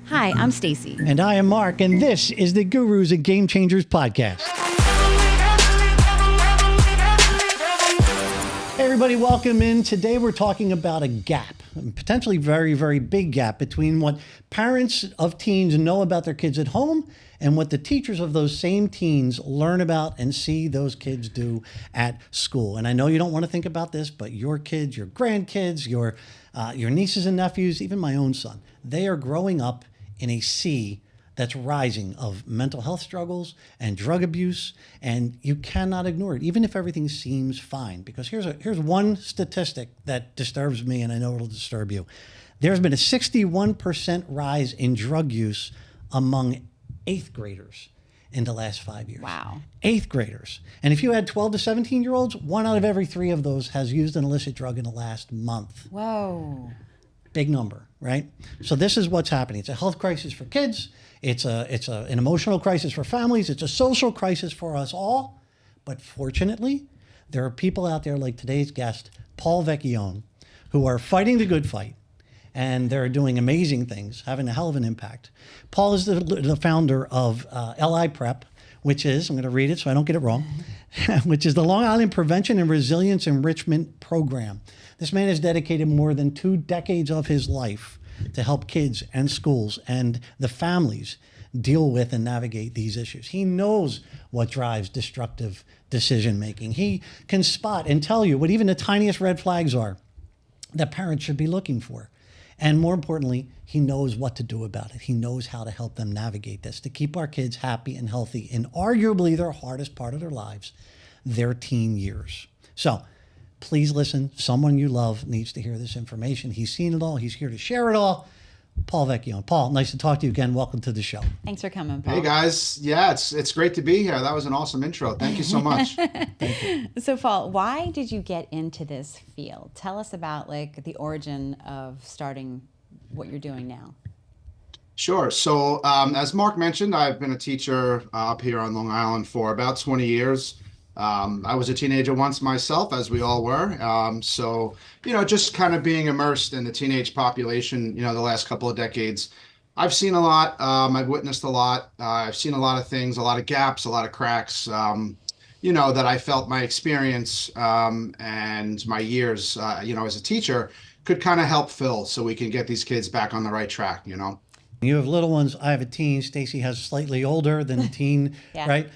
Hi, I'm Stacy. And I am Mark, and this is the Gurus and Game Changers podcast. Hey everybody, welcome in. Today we're talking about a gap, a potentially very, very big gap between what parents of teens know about their kids at home and what the teachers of those same teens learn about and see those kids do at school. And I know you don't want to think about this, but your kids, your grandkids, your nieces and nephews, even my own son, they are growing up in a sea that's rising of mental health struggles and drug abuse, and you cannot ignore it, even if everything seems fine. Because here's one statistic that disturbs me, and I know it'll disturb you. There's been a 61% rise in drug use among 8th graders in the last 5 years. Wow. 8th graders. And if you had 12 to 17-year-olds, 1 out of every 3 of those has used an illicit drug in the last month. Whoa. Big number, right? So this is what's happening. It's a health crisis for kids. It's an emotional crisis for families. It's a social crisis for us all. But fortunately, there are people out there like today's guest, Paul Vecchione, who are fighting the good fight. And they're doing amazing things, having a hell of an impact. Paul is the founder of P.R.E.P, which is, I'm going to read it so I don't get it wrong, which is the Long Island Prevention and Resilience Enrichment Program. This man has dedicated more than 2 decades of his life to help kids and schools and the families deal with and navigate these issues. He knows what drives destructive decision making. He can spot and tell you what even the tiniest red flags are that parents should be looking for. And more importantly, he knows what to do about it. He knows how to help them navigate this, to keep our kids happy and healthy in arguably their hardest part of their lives, their teen years. So please listen. Someone you love needs to hear this information. He's seen it all. He's here to share it all. Paul Vecchione. Paul, nice to talk to you again. Welcome to the show. Thanks for coming, Paul. Hey guys. Yeah, it's great to be here. That was an awesome intro. Thank you so much. Thank you. So, Paul, why did you get into this field? Tell us about like the origin of starting what you're doing now. Sure. So as Mark mentioned, I've been a teacher up here on Long Island for about 20 years. I was a teenager once myself, as we all were. So, just kind of being immersed in the teenage population, the last couple of decades, I've seen a lot. I've witnessed a lot. I've seen a lot of things, a lot of gaps, a lot of cracks, that I felt my experience and my years, as a teacher could kind of help fill so we can get these kids back on the right track, You have little ones. I have a teen. Stacy has slightly older than a teen, Yeah. right?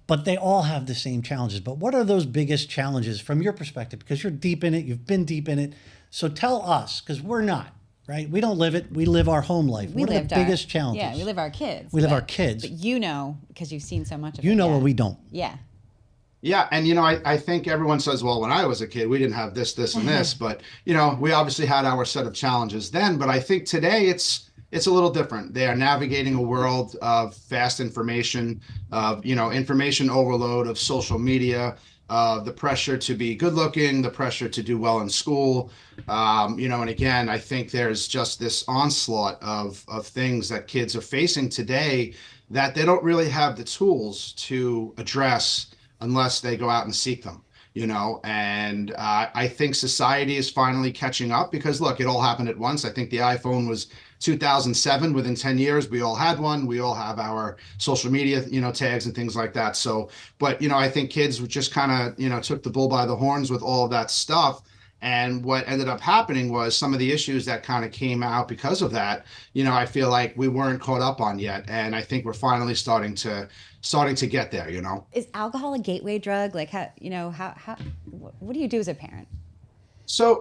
But they all have the same challenges. But what are those biggest challenges from your perspective? Because you're deep in it. You've been deep in it. So tell us, because we're not, right? We don't live it. We live our home life. What are the biggest challenges? Yeah, we live our kids. We live our kids. But because you've seen so much of it. You know yeah. what we don't. Yeah. Yeah. And, I think everyone says, well, when I was a kid, we didn't have this, and this, but, we obviously had our set of challenges then. But I think today it's a little different. They are navigating a world of fast information, of, information overload, of social media, the pressure to be good looking, the pressure to do well in school. And again, I think there's just this onslaught of things that kids are facing today that they don't really have the tools to address unless they go out and seek them. And I think society is finally catching up because, look, it all happened at once. I think the iPhone was 2007. Within 10 years, we all had one. We all have our social media, tags and things like that. So, but, I think kids just kind of, took the bull by the horns with all of that stuff. And what ended up happening was some of the issues that kind of came out because of that, I feel like we weren't caught up on yet. And I think we're finally starting to get there, Is alcohol a gateway drug? Like how what do you do as a parent? So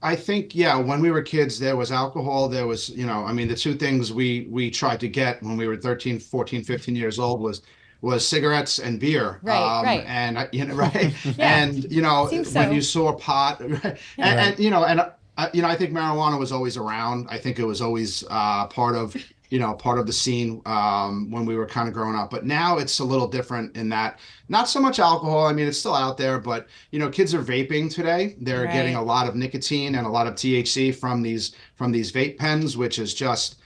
I think, when we were kids, there was alcohol, there was, the 2 things we tried to get when we were 13, 14, 15 years old was cigarettes and beer. Right. And, right. Yeah. And, Seems so. when you saw pot, right? and I think marijuana was always around. I think it was always part of the scene when we were kind of growing up. But now it's a little different in that not so much alcohol. I mean, it's still out there, but, kids are vaping today. They're getting a lot of nicotine and a lot of THC from these vape pens, which is just,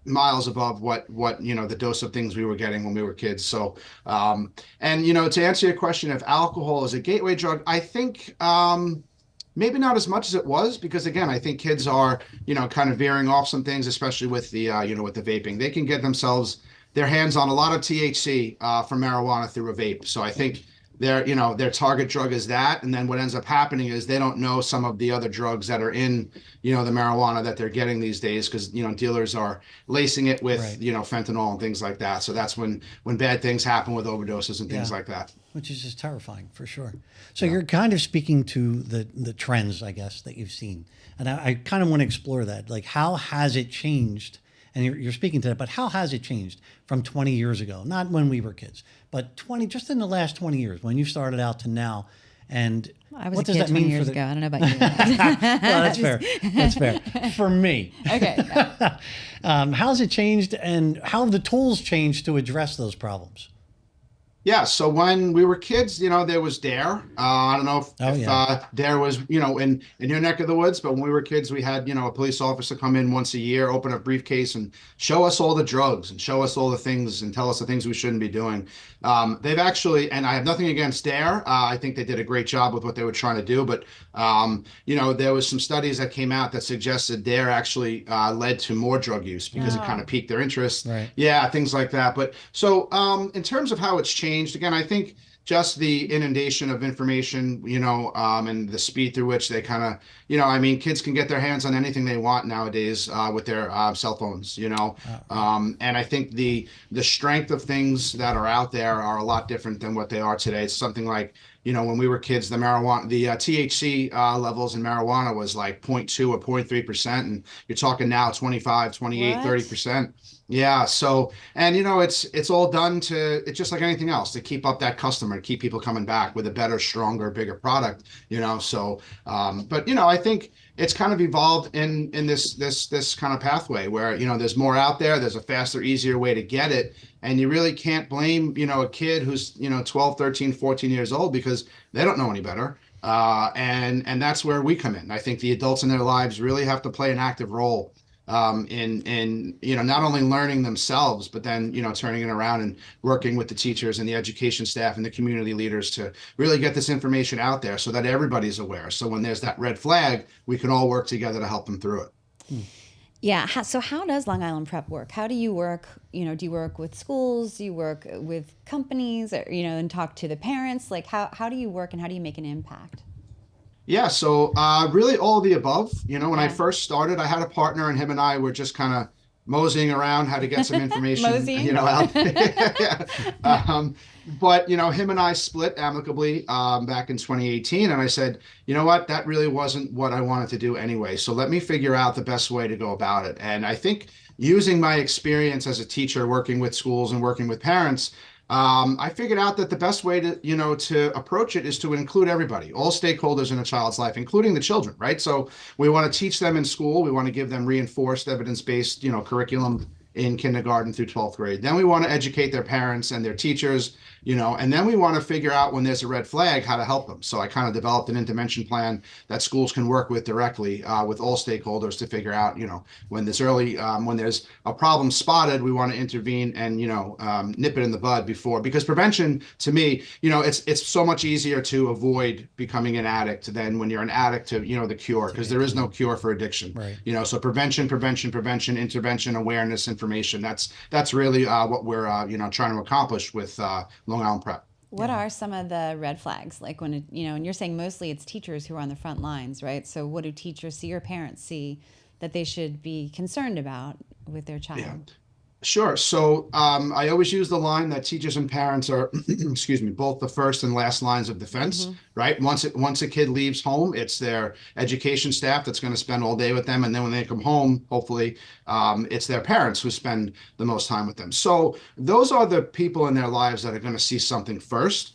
miles above what the dose of things we were getting when we were kids. So, and, to answer your question, if alcohol is a gateway drug, I think, maybe not as much as it was, because again, I think kids are, kind of veering off some things, especially with the, with the vaping. They can get their hands on a lot of THC from marijuana through a vape. So I think their target drug is that. And then what ends up happening is they don't know some of the other drugs that are in, the marijuana that they're getting these days, because, dealers are lacing it with, Right. fentanyl and things like that. So that's when bad things happen with overdoses and things Yeah. like that. Which is just terrifying for sure. So you're kind of speaking to the trends, I guess, that you've seen. And I kind of want to explore that. Like, how has it changed? And you're speaking to that, but how has it changed from 20 years ago? Not when we were kids, but just in the last 20 years, when you started out to now. And I was what a does kid that 20 mean years for ago. I don't know about you. Well, that's fair. That's fair. For me. Okay. How's it changed, and how have the tools changed to address those problems? Yeah, so when we were kids, there was Dare. I don't know Oh, if yeah. Dare was, in your neck of the woods, but when we were kids, we had, a police officer come in once a year, open a briefcase and show us all the drugs and show us all the things and tell us the things we shouldn't be doing. They've actually, and I have nothing against Dare. I think they did a great job with what they were trying to do, but, there was some studies that came out that suggested Dare actually led to more drug use because it kind of piqued their interest. Right. Yeah, things like that. But so in terms of how it's changed, again, I think just the inundation of information, and the speed through which they kind of, kids can get their hands on anything they want nowadays with their cell phones, and I think the strength of things that are out there are a lot different than what they are today. It's something like, when we were kids, the THC levels in marijuana was like 0.2 or 0.3%. And you're talking now 25, 28, What? 30%. Yeah. So, and it's all done it's just like anything else, to keep up that customer, to keep people coming back with a better, stronger, bigger product, so, but, I think it's kind of evolved in this kind of pathway where, there's more out there, there's a faster, easier way to get it. And you really can't blame, a kid who's, 12, 13, 14 years old, because they don't know any better. And that's where we come in. I think the adults in their lives really have to play an active role in not only learning themselves, but then turning it around and working with the teachers and the education staff and the community leaders to really get this information out there so that everybody's aware. So when there's that red flag, we can all work together to help them through it. Yeah. So how does Long Island Prep work? How do you work? Do you work with schools? Do you work with companies, or, and talk to the parents? Like, how do you work, and how do you make an impact? Yeah, so really all of the above. When I Yeah. first started, I had a partner, and him and I were just kind of moseying around how to get some information, Moseying? out. Yeah. But him and I split amicably back in 2018, and I said, you know what, that really wasn't what I wanted to do anyway. So let me figure out the best way to go about it. And I think using my experience as a teacher, working with schools and working with parents, I figured out that the best way to approach it is to include everybody, all stakeholders in a child's life, including the children, right? So we want to teach them in school. We want to give them reinforced evidence-based, curriculum in kindergarten through 12th grade. Then we want to educate their parents and their teachers, and then we want to figure out when there's a red flag, how to help them. So I kind of developed an intervention plan that schools can work with directly with all stakeholders to figure out, when when there's a problem spotted, we want to intervene and, nip it in the bud because prevention, to me, it's so much easier to avoid becoming an addict than when you're an addict to, the cure, because there is no cure for addiction. Right. So prevention, intervention, awareness, information. That's really what we're, trying to accomplish with Long Island Prep. What are some of the red flags? Like when, and you're saying mostly it's teachers who are on the front lines, right? So what do teachers see or parents see that they should be concerned about with their child? Yeah. Sure. So I always use the line that teachers and parents are, excuse me, both the first and last lines of defense, right? Once a kid leaves home, it's their education staff that's going to spend all day with them. And then when they come home, hopefully, it's their parents who spend the most time with them. So those are the people in their lives that are going to see something first.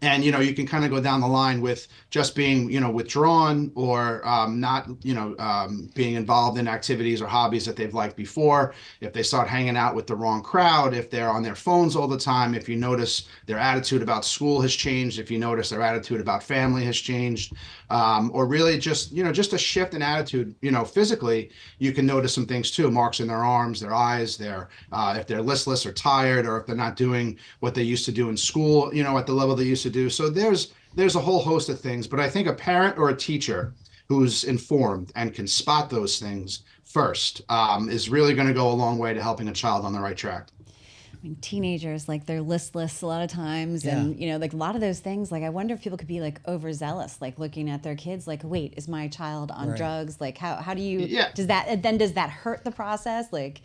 And, you can kind of go down the line with just being, withdrawn or not, being involved in activities or hobbies that they've liked before. If they start hanging out with the wrong crowd, if they're on their phones all the time, if you notice their attitude about school has changed, if you notice their attitude about family has changed, or really just a shift in attitude, physically, you can notice some things too, marks in their arms, their eyes, if they're listless or tired, or if they're not doing what they used to do in school, at the level they used to do. So there's there's a whole host of things, but I think a parent or a teacher who's informed and can spot those things first is really going to go a long way to helping a child on the right track. I mean, teenagers, like they're listless a lot of times, Yeah. and like a lot of those things. Like, I wonder if people could be like overzealous, like looking at their kids, like, wait, is my child on Right. drugs? Like, how do you? Yeah. Does that hurt the process? Like,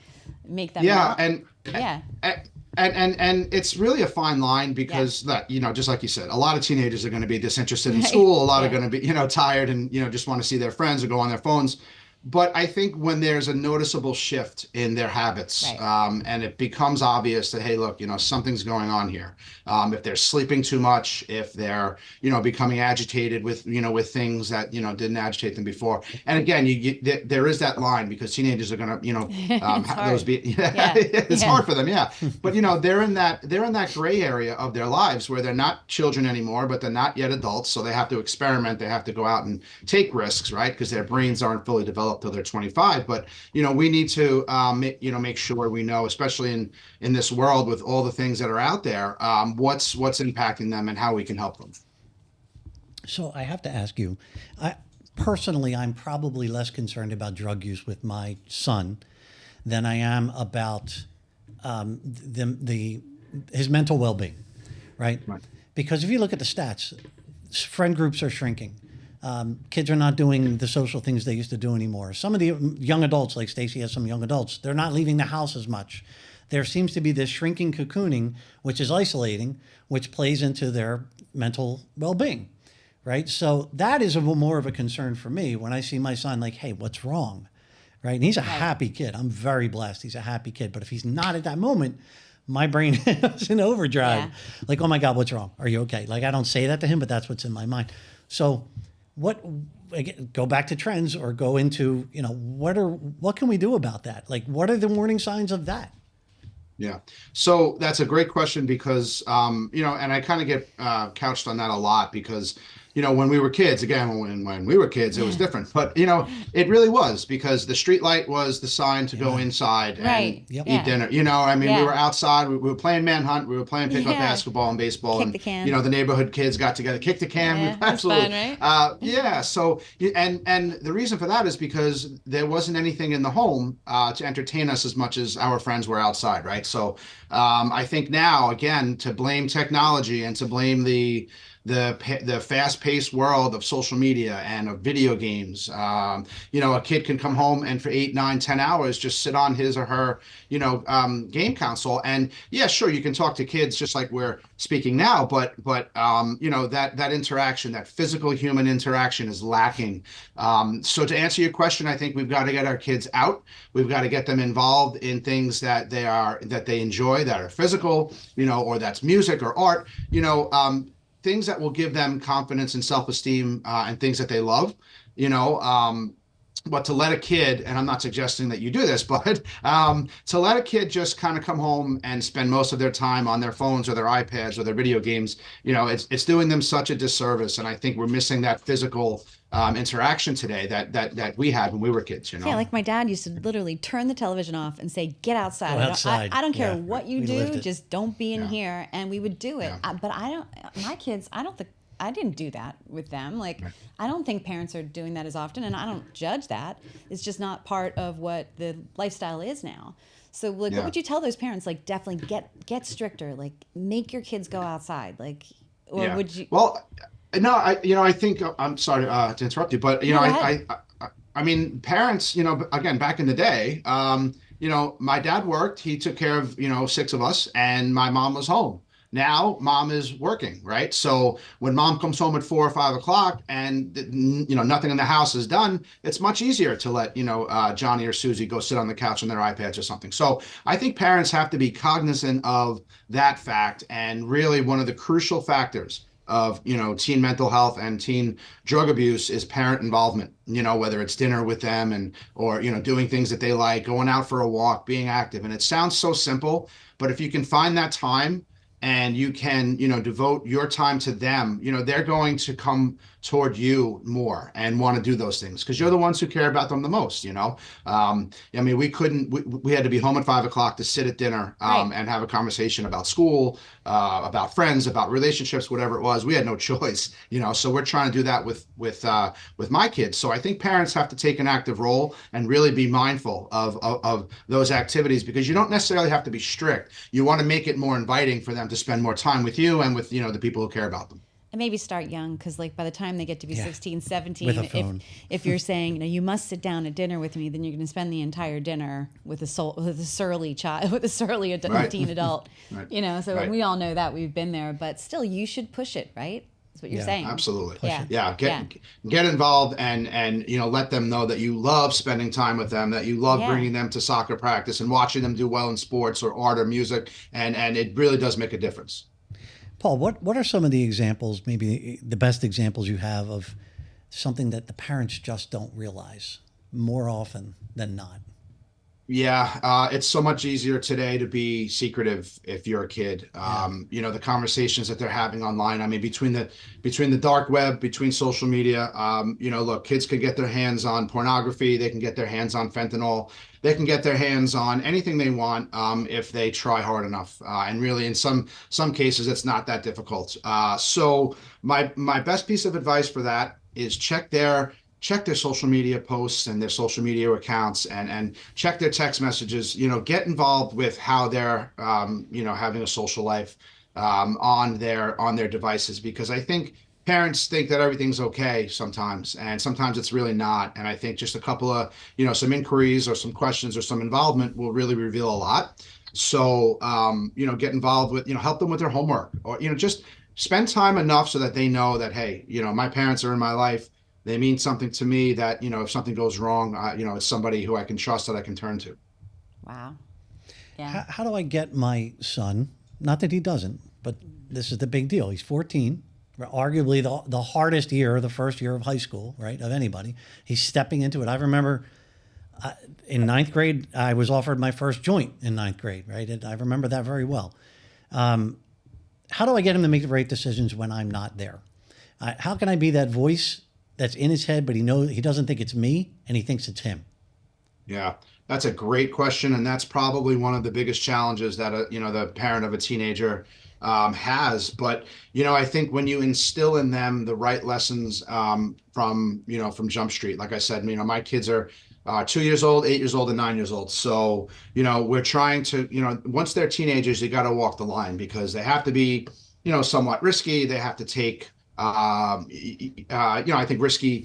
make them? Yeah, not- and yeah, and it's really a fine line because that, just like you said, a lot of teenagers are going to be disinterested in Right. school. A lot are Yeah. going to be, tired and, just want to see their friends or go on their phones. But I think when there's a noticeable shift in their habits, Right. and it becomes obvious that, hey, look, something's going on here. If they're sleeping too much, if they're, becoming agitated with, with things that, didn't agitate them before. And again, there is that line because teenagers are going to, It's have those hard. be, Yeah. it's Yeah. hard for them. Yeah. But, they're in that gray area of their lives where they're not children anymore, but they're not yet adults. So they have to experiment. They have to go out and take risks, right? Because their brains aren't fully developed till they're 25. But we need to make sure we know, especially in this world with all the things that are out there, what's impacting them and how we can help them. So I have to ask you, personally, I'm probably less concerned about drug use with my son than I am about his mental well-being, right? Because if you look at the stats, friend groups are shrinking. Kids are not doing the social things they used to do anymore. Some of the young adults, like Stacy has some young adults, they're not leaving the house as much. There seems to be this shrinking cocooning, which is isolating, which plays into their mental well-being, right? So that is more of a concern for me when I see my son like, hey, what's wrong, right? And he's a happy kid. I'm very blessed. He's a happy kid. But if he's not at that moment, my brain is in overdrive. Yeah. Like, oh my God, what's wrong? Are you okay? Like, I don't say that to him, but that's what's in my mind. So again, go back to trends or go into, what can we do about that? Like, what are the warning signs of that? Yeah. So that's a great question because, and I kind of get couched on that a lot because, when we were kids, again, when we were kids, it was different. But, it really was because the street light was the sign to go inside and Right. Yep. eat Yeah. dinner. We Yeah. were outside. We were playing manhunt. We were playing pickup Yeah. basketball and baseball. Kick and, the can. the neighborhood kids got together, kicked the can. Yeah, that's Absolutely. fun, right? Yeah. So, and the reason for that is because there wasn't anything in the home to entertain us as much as our friends were outside, right? So I think now, again, to blame technology and to blame the fast-paced world of social media and of video games. A kid can come home and for 8, 9, 10 hours just sit on his or her, game console. And yeah, sure, you can talk to kids just like we're speaking now, but that interaction, that physical human interaction is lacking. So to answer your question, I think we've got to get our kids out. We've got to get them involved in things that they enjoy, that are physical, or that's music or art, things that will give them confidence and self-esteem and things that they love, but to let a kid, and I'm not suggesting that you do this, but to let a kid just kind of come home and spend most of their time on their phones or their iPads or their video games, it's doing them such a disservice. And I think we're missing that physical interaction today that we had when we were kids. Yeah, like my dad used to literally turn the television off and say, "Get outside. Go outside." I don't care Yeah. what you We do, lived it. just don't be in Yeah. here." And we would do it. Yeah. But I don't. My kids, I don't think I didn't do that with them. Like, I don't think parents are doing that as often, and I don't judge that. It's just not part of what the lifestyle is now. So, like, Yeah. what would you tell those parents? Like, definitely get stricter. Like, make your kids go outside. Like, or Yeah. would you? Well, no, I think I'm sorry to interrupt you, but No, go ahead. I mean, parents, again, back in the day, my dad worked. He took care of 6 of us, and my mom was home. Now, mom is working, right? So when mom comes home at 4 or 5 o'clock, and nothing in the house is done, it's much easier to let Johnny or Susie go sit on the couch on their iPads or something. So I think parents have to be cognizant of that fact, and really one of the crucial factors of teen mental health and teen drug abuse is parent involvement, whether it's dinner with them or doing things that they like, going out for a walk, being active. And it sounds so simple, but if you can find that time and you can devote your time to them, they're going to come toward you more and want to do those things because you're the ones who care about them the most, you know. I mean, we had to be home at 5 o'clock to sit at dinner Right. and have a conversation about school, about friends, about relationships, whatever it was. We had no choice, you know. So we're trying to do that with my kids. So I think parents have to take an active role and really be mindful of those activities because you don't necessarily have to be strict. You want to make it more inviting for them to spend more time with you and with, you know, the people who care about them. And maybe start young because like by the time they get to be Yeah. 16, 17, With a phone. if you're saying, you know, you must sit down at dinner with me, then you're going to spend the entire dinner with a surly child, with a surly Right. teen adult, Right. you know, so Right. we all know that we've been there, but still you should push it, right? That's what you're Yeah, saying. Absolutely. Yeah. Yeah. Yeah. Get involved and, you know, let them know that you love spending time with them, that you love Yeah. bringing them to soccer practice and watching them do well in sports or art or music. And it really does make a difference. Paul, what are some of the examples, maybe the best examples you have of something that the parents just don't realize more often than not? Yeah, it's so much easier today to be secretive if you're a kid. You know, the conversations that they're having online. I mean, between the dark web, between social media, you know, look, kids could get their hands on pornography, they can get their hands on fentanyl, they can get their hands on anything they want if they try hard enough. And really, in some cases, it's not that difficult. So my best piece of advice for that is check their social media posts and their social media accounts and check their text messages, you know, get involved with how they're, you know, having a social life on their devices, because I think parents think that everything's okay sometimes, and sometimes it's really not. And I think just a couple of, you know, some inquiries or some questions or some involvement will really reveal a lot. So, you know, get involved with, you know, help them with their homework or, you know, just spend time enough so that they know that, hey, you know, my parents are in my life. They mean something to me, that, you know, if something goes wrong, you know, it's somebody who I can trust, that I can turn to. Wow. Yeah. How do I get my son, not that he doesn't, but this is the big deal. He's 14, arguably the hardest year, the first year of high school, right, of anybody. He's stepping into it. I remember in ninth grade, I was offered my first joint in ninth grade, right? And I remember that very well. How do I get him to make the right decisions when I'm not there? How can I be that voice that's in his head, but he doesn't think it's me and he thinks it's him? Yeah, that's a great question, and that's probably one of the biggest challenges that you know, the parent of a teenager has. But you know, I think when you instill in them the right lessons from, you know, from Jump Street, like I said, you know, my kids are 2 years old, 8 years old, and 9 years old. So you know, we're trying to, you know, once they're teenagers, you got to walk the line because they have to be, you know, somewhat risky. They have to take you know, I think risky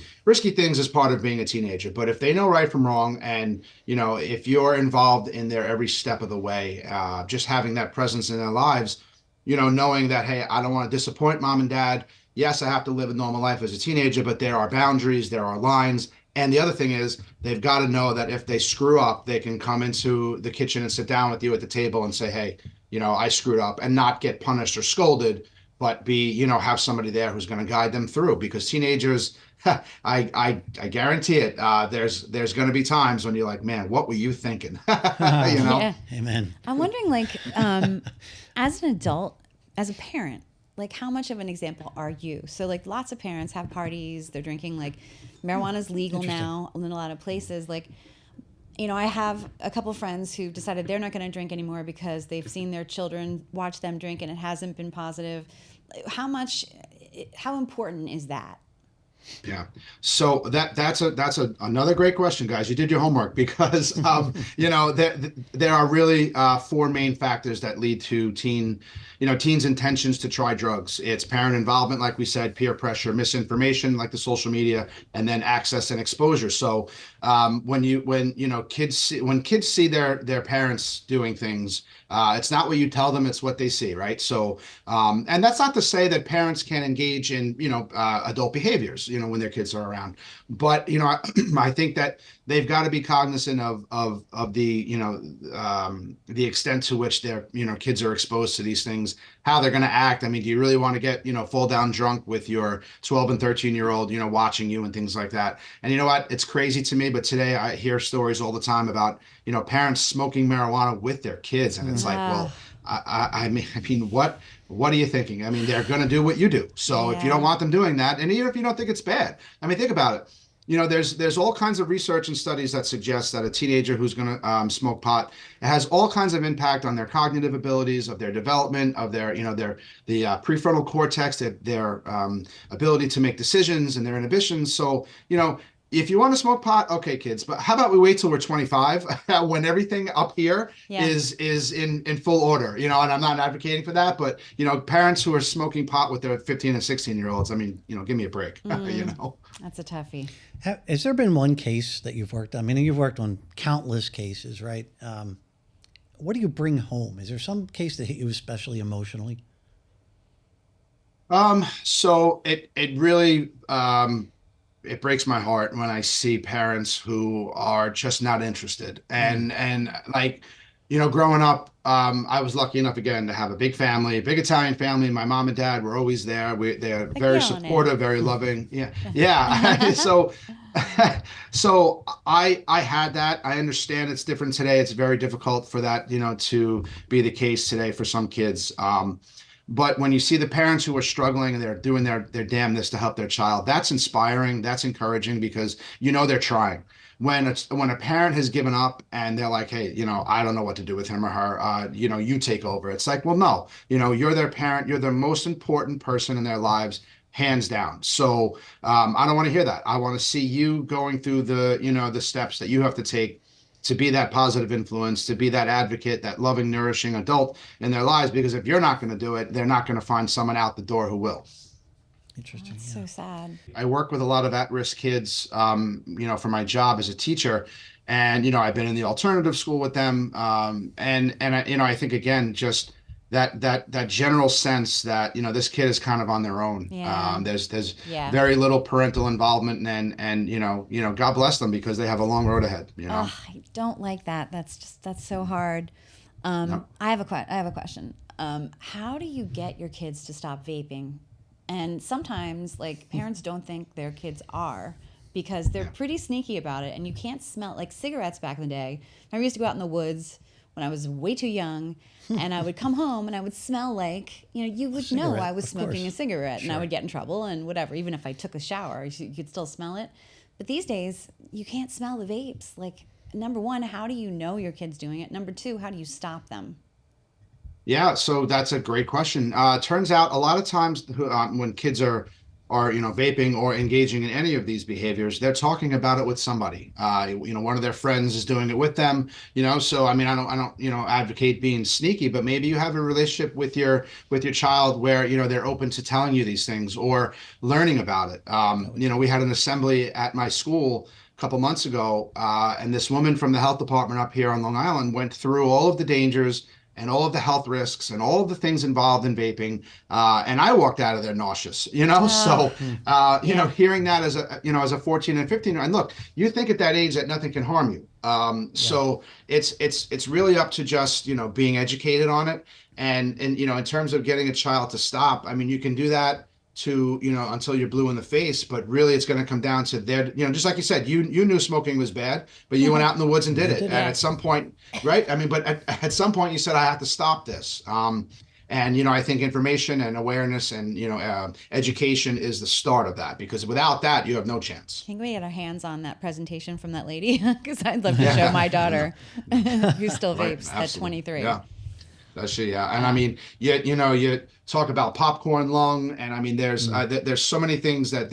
things is part of being a teenager. But if they know right from wrong, and you know, if you're involved in their every step of the way, just having that presence in their lives, you know, knowing that, hey, I don't want to disappoint mom and dad. Yes, I have to live a normal life as a teenager, but there are boundaries, there are lines. And the other thing is, they've got to know that if they screw up, they can come into the kitchen and sit down with you at the table and say, hey, you know, I screwed up, and not get punished or scolded, but be, you know, have somebody there who's going to guide them through. Because teenagers, I guarantee it, there's going to be times when you're like, man, what were you thinking? You know? Yeah. Amen. I'm wondering, like, as an adult, as a parent, like, how much of an example are you? So, like, lots of parents have parties, they're drinking, like, marijuana's legal now in a lot of places. Like, you know, I have a couple friends who've decided they're not going to drink anymore because they've seen their children watch them drink and it hasn't been positive. How important is that? Yeah. So that's another great question, guys. You did your homework because you know, there are really four main factors that lead to teens' intentions to try drugs. It's parent involvement, like we said, peer pressure, misinformation, like the social media, and then access and exposure. So when kids see their parents doing things, it's not what you tell them, it's what they see, right? So and that's not to say that parents can engage in, you know, adult behaviors, you know, when their kids are around. But, you know, I think that they've got to be cognizant of the, you know, the extent to which their, you know, kids are exposed to these things, how they're going to act. I mean, do you really want to get, you know, fall down drunk with your 12 and 13-year-old, you know, watching you and things like that? And you know what? It's crazy to me, but today I hear stories all the time about, you know, parents smoking marijuana with their kids. And it's like, well, I mean, what are you thinking? I mean, they're going to do what you do. So if you don't Yeah. want them doing that, and even if you don't think it's bad, I mean, think about it. There's all kinds of research and studies that suggest that a teenager who's going to smoke pot, it has all kinds of impact on their cognitive abilities, of their development, of their the prefrontal cortex, their ability to make decisions and their inhibitions. So if you want to smoke pot, okay, kids, but how about we wait till we're 25 when everything up here Yeah. is in full order, and I'm not advocating for that, but parents who are smoking pot with their 15 and 16-year-olds, I mean, give me a break. That's a toughie. Has there been one case that you've worked on? I mean, you've worked on countless cases, right? What do you bring home? Is there some case that hit you especially emotionally? So it really it breaks my heart when I see parents who are just not interested. And like, growing up, I was lucky enough again to have a big family, a big Italian family. My mom and dad were always there. They're very Vecchione. supportive, very loving. Yeah. Yeah. So I had that. I understand it's different today. It's very difficult for that, to be the case today for some kids. But when you see the parents who are struggling and they're doing their damnness to help their child, that's inspiring. That's encouraging because they're trying. When a parent has given up and they're like, hey, I don't know what to do with him or her, you take over. It's like, well, no, you're their parent. You're the most important person in their lives, hands down. So I don't want to hear that. I want to see you going through the steps that you have to take to be that positive influence, to be that advocate, that loving, nourishing adult in their lives. Because if you're not going to do it, they're not going to find someone out the door who will. Interesting. That's so sad. I work with a lot of at-risk kids, for my job as a teacher. And, I've been in the alternative school with them. And I think, again, just that general sense that, this kid is kind of on their own. Yeah. There's Yeah. very little parental involvement and God bless them because they have a long road ahead, Oh, I don't like that. That's so hard. I have a question. How do you get your kids to stop vaping? And sometimes, like, parents don't think their kids are because they're pretty sneaky about it, and you can't smell like cigarettes back in the day. I used to go out in the woods when I was way too young, and I would come home and I would smell like, you would know I was smoking a cigarette, and I would get in trouble and whatever. Even if I took a shower, you could still smell it. But these days, you can't smell the vapes. Like, number one, how do you know your kid's doing it? Number two, how do you stop them? Yeah, so that's a great question. Turns out a lot of times when kids are vaping or engaging in any of these behaviors, they're talking about it with somebody. One of their friends is doing it with them. So I mean, I don't advocate being sneaky, but maybe you have a relationship with your child where they're open to telling you these things or learning about it. We had an assembly at my school a couple months ago, and this woman from the health department up here on Long Island went through all of the dangers and all of the health risks and all of the things involved in vaping. And I walked out of there nauseous, so, hearing that as a 14 and 15, and look, you think at that age that nothing can harm you. So it's really up to just, being educated on it. And, in terms of getting a child to stop, I mean, you can do that to, until you're blue in the face, but really it's going to come down to their, just like you said, you knew smoking was bad, but you went out in the woods and did it. And at some point, right? I mean, but at some point you said, I have to stop this. And, I think information and awareness and, education is the start of that, because without that, you have no chance. Can we get our hands on that presentation from that lady? Because I'd love to show my daughter who still vapes at 23. Yeah. Does she? Yeah. And I mean, you talk about popcorn lung, and I mean, there's so many things that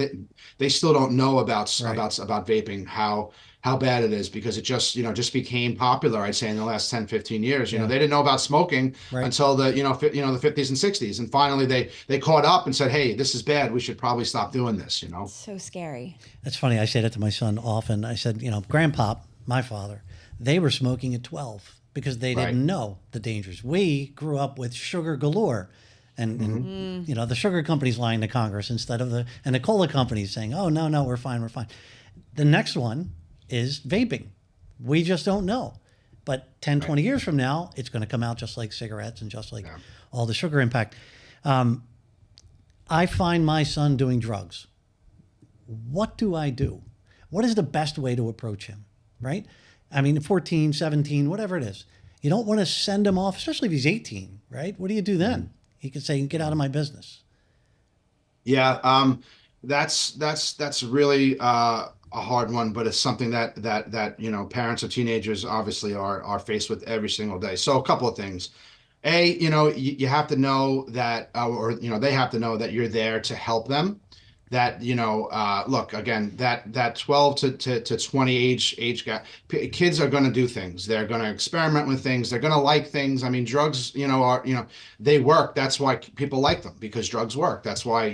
they still don't know about vaping, how bad it is, because it just became popular, I'd say, in the last 10, 15 years. They didn't know about smoking until the 50s and 60s. And finally they caught up and said, hey, this is bad. We should probably stop doing this, It's so scary. That's funny. I say that to my son often. I said, Grandpop, my father, they were smoking at 12 because they didn't know the dangers. We grew up with sugar galore. And the sugar companies lying to Congress instead of and the cola companies saying, oh, no, we're fine. The next one is vaping. We just don't know. But 10, 20 years from now, it's going to come out just like cigarettes and just like all the sugar impact. I find my son doing drugs. What do I do? What is the best way to approach him, right? I mean, 14, 17, whatever it is. You don't want to send him off, especially if he's 18, right? What do you do then? He could say, get out of my business. Yeah, that's really a hard one, but it's something that parents of teenagers obviously are faced with every single day. So a couple of things. You have to know that, or they have to know that you're there to help them. That look, again, that 12 to 20 age gap, kids are going to do things. They're going to experiment with things. They're going to like things. I mean, drugs, are they work. That's why people like them, because drugs work. That's why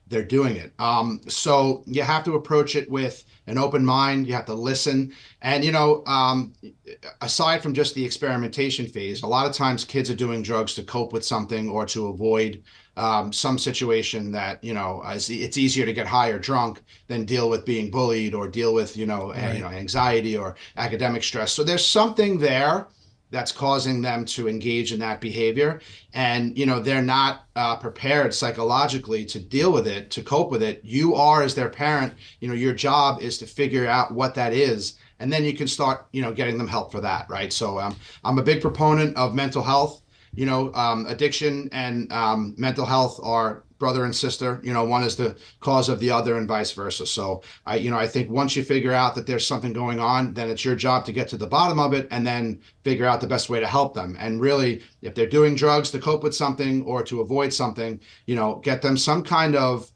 they're doing it. So you have to approach it with an open mind. You have to listen, and aside from just the experimentation phase, a lot of times kids are doing drugs to cope with something or to avoid some situation that it's easier to get high or drunk than deal with being bullied or deal with Right. anxiety or academic stress. So there's something there that's causing them to engage in that behavior, and they're not prepared psychologically to deal with it, to cope with it. You are, as their parent, your job is to figure out what that is, and then you can start getting them help for that, right? So I'm a big proponent of mental health. Addiction and mental health are brother and sister. One is the cause of the other and vice versa. So I think once you figure out that there's something going on, then it's your job to get to the bottom of it and then figure out the best way to help them. And really, if they're doing drugs to cope with something or to avoid something, get them some kind of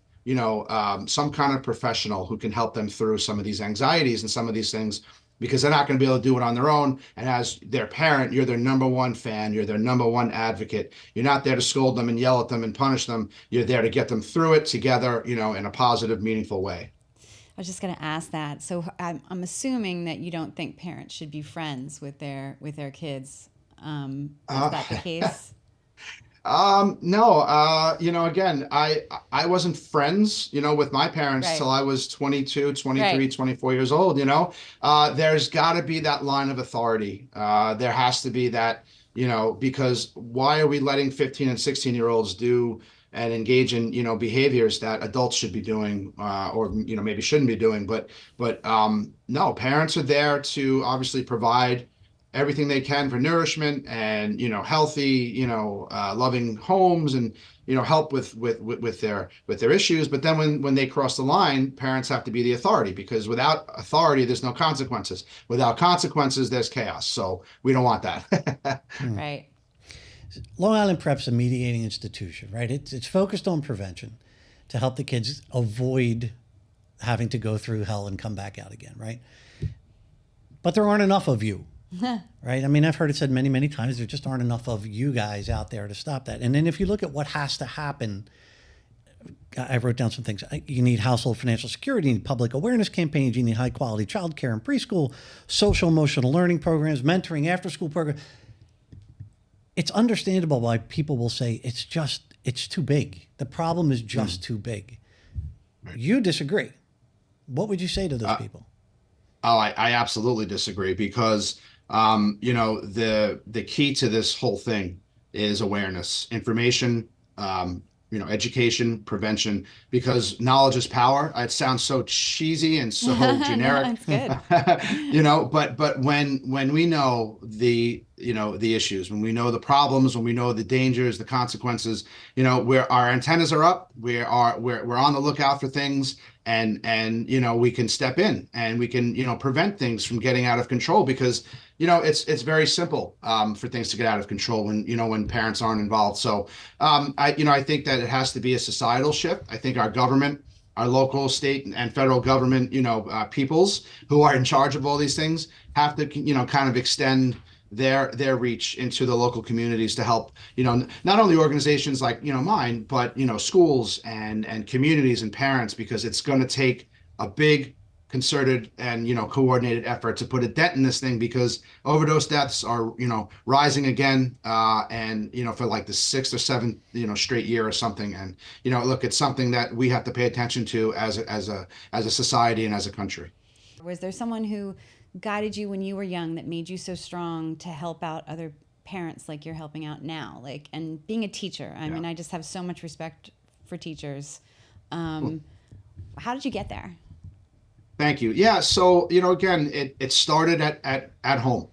professional who can help them through some of these anxieties and some of these things, because they're not going to be able to do it on their own. And as their parent, you're their number one fan. You're their number one advocate. You're not there to scold them and yell at them and punish them. You're there to get them through it together, in a positive, meaningful way. I was just going to ask that. So I'm assuming that you don't think parents should be friends with their kids. Is that the case? No, again, I wasn't friends, with my parents Right. till I was 22, 23, Right. 24 years old, there's got to be that line of authority. There has to be that, because why are we letting 15 and 16-year-olds do and engage in, behaviors that adults should be doing, or, maybe shouldn't be doing. But no, parents are there to obviously provide everything they can for nourishment and healthy loving homes, and help with their issues. But then when they cross the line, parents have to be the authority, because without authority there's no consequences. Without consequences there's chaos. So we don't want that. Right. Long Island P.R.E.P's a mediating institution, right? It's focused on prevention to help the kids avoid having to go through hell and come back out again, right? But there aren't enough of you. Right? I mean, I've heard it said many, many times, there just aren't enough of you guys out there to stop that. And then if you look at what has to happen, I wrote down some things. You need household financial security, you need public awareness campaigns, you need high quality childcare and preschool, social emotional learning programs, mentoring, after school programs. It's understandable why people will say it's too big. The problem is just too big. You disagree. What would you say to those people? Oh, I absolutely disagree, because the key to this whole thing is awareness, information, education, prevention, because knowledge is power. It sounds so cheesy and so generic. No, it's good. But when we know the issues, when we know the problems, when we know the dangers, the consequences, where our antennas are up, we're on the lookout for things, and we can step in and we can prevent things from getting out of control, because it's very simple for things to get out of control when parents aren't involved. So I think that it has to be a societal shift. I think our government, our local, state, and federal government, peoples who are in charge of all these things have to kind of extend their reach into the local communities to help, not only organizations like, mine, but, schools and communities and parents, because it's going to take a big concerted and, coordinated effort to put a dent in this thing, because overdose deaths are, rising again, and, for like the sixth or seventh, straight year or something. And, look, it's something that we have to pay attention to as a society and as a country. Was there someone who guided you when you were young that made you so strong to help out other parents like you're helping out now? And being a teacher, I mean, I just have so much respect for teachers. How did you get there? Thank you. Yeah. So, again, it started at home.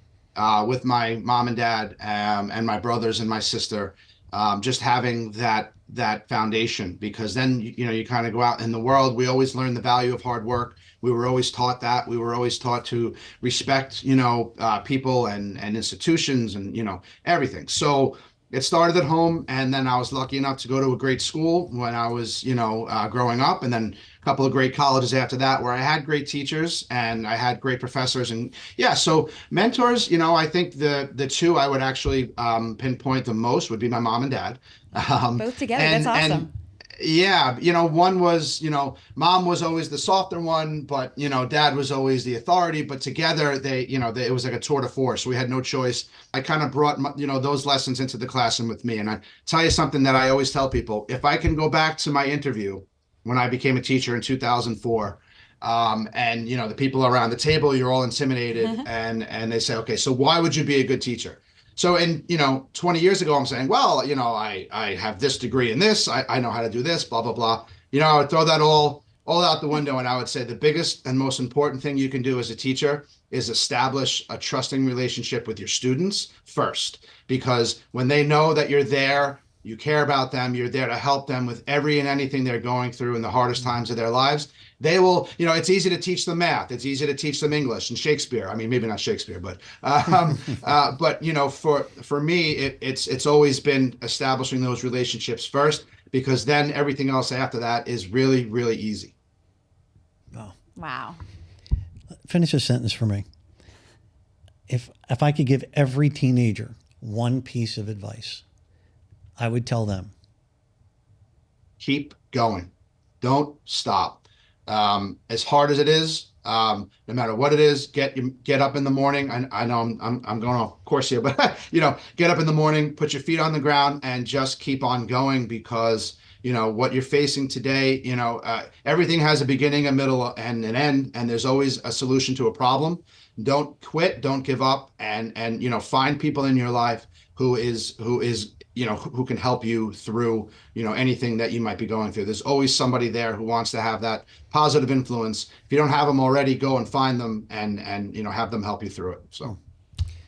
with my mom and dad, and my brothers and my sister, just having that foundation, because then you kind of go out in the world. We always learn the value of hard work. We were always taught that. We were always taught to respect people and institutions and everything. So it started at home, and then I was lucky enough to go to a great school when I was growing up, and then a couple of great colleges after that, where I had great teachers and I had great professors. And yeah, so mentors, I think the two I would actually pinpoint the most would be my mom and dad. Both together. That's awesome. And yeah, one was, mom was always the softer one, but dad was always the authority. But together it was like a tour de force. We had no choice. I kind of brought those lessons into the classroom with me. And I tell you something that I always tell people: if I can go back to my interview when I became a teacher in 2004, and the people around the table, you're all intimidated, and they say, okay, so why would you be a good teacher? So in 20 years ago, I'm saying, well, I have this degree in this, I know how to do this, blah blah blah. I would throw that all out the window, and I would say the biggest and most important thing you can do as a teacher is establish a trusting relationship with your students first, because when they know that you're there, you care about them, you're there to help them with every and anything they're going through in the hardest times of their lives, they will, it's easy to teach them math. It's easy to teach them English and Shakespeare. I mean, maybe not Shakespeare, but for me, it's always been establishing those relationships first, because then everything else after that is really, really easy. Oh. Wow. Finish a sentence for me. If I could give every teenager one piece of advice, I would tell them, keep going. Don't stop. As hard as it is, no matter what it is, get up in the morning. I know I'm going off course here, but get up in the morning, put your feet on the ground, and just keep on going, because what you're facing today, everything has a beginning, a middle, and an end, and there's always a solution to a problem. Don't quit, don't give up, and find people in your life who can help you through anything that you might be going through. There's always somebody there who wants to have that positive influence. If you don't have them already, go and find them, and have them help you through it. So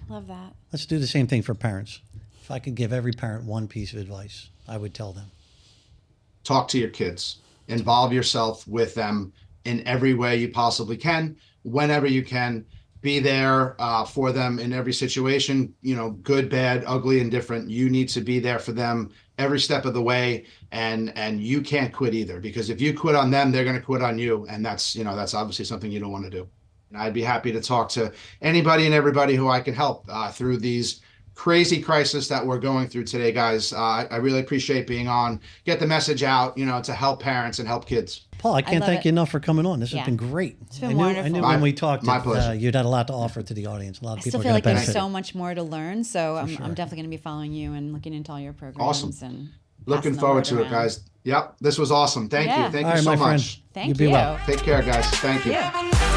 Love that. let's do the same thing for parents. If I could give every parent one piece of advice, I would tell them, talk to your kids, involve yourself with them in every way you possibly can, whenever you can. Be there for them in every situation, good, bad, ugly, and different. You need to be there for them every step of the way, and you can't quit either, because if you quit on them, they're going to quit on you, and that's obviously something you don't want to do. And I'd be happy to talk to anybody and everybody who I can help through these crazy crisis that we're going through today, guys. I really appreciate being on. Get the message out, to help parents and help kids. Paul, I can't thank you enough for coming on. This has been great. It's been wonderful. I knew when we talked My that pleasure. you'd had a lot to offer to the audience. A lot of I people still are feel going like to there's benefit. so much more to learn. So I'm sure. definitely going to be following you and looking into all your programs. Awesome. And Looking passing the forward word to it, around. guys. Yep, this was awesome. Thank Yeah. you. Thank All you right, so my friend. much. Thank You be you. well. Take care, guys. Thank you. Yeah.